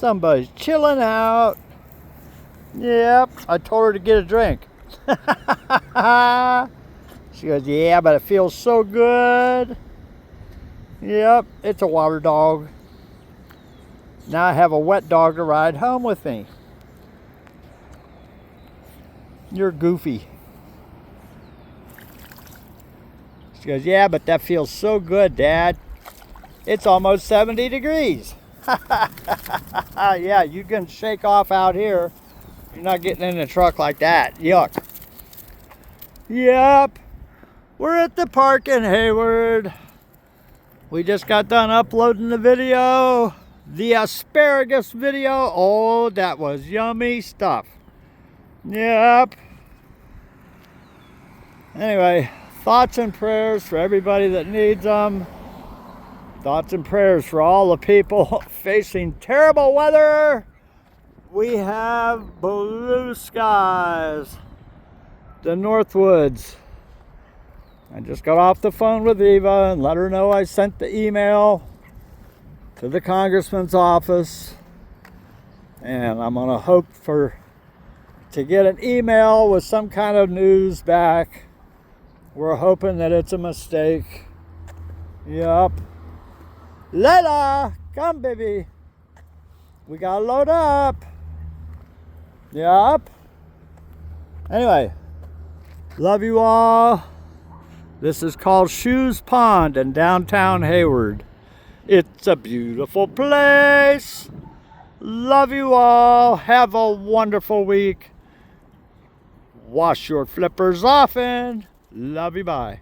Somebody's chilling out. Yep, I told her to get a drink. She goes, yeah, but it feels so good. Yep, it's a water dog. Now I have a wet dog to ride home with me. You're goofy. She goes, yeah, but that feels so good, Dad. It's almost 70 degrees. Yeah, you can shake off out here. You're not getting in the truck like that. Yuck. Yep. We're at the park in Hayward. We just got done uploading the video. The asparagus video. Oh, that was yummy stuff. Yep. Anyway, thoughts and prayers for everybody that needs them. Thoughts and prayers for all the people facing terrible weather. We have blue skies. The Northwoods. I just got off the phone with Eva and let her know I sent the email to the congressman's office. And I'm going to hope to get an email with some kind of news back. We're hoping that it's a mistake. Yup. Leila, come baby. We gotta load up. Yup. Anyway, love you all. This is called Shues Pond in downtown Hayward. It's a beautiful place. Love you all. Have a wonderful week. Wash your flippers often. Love you, bye.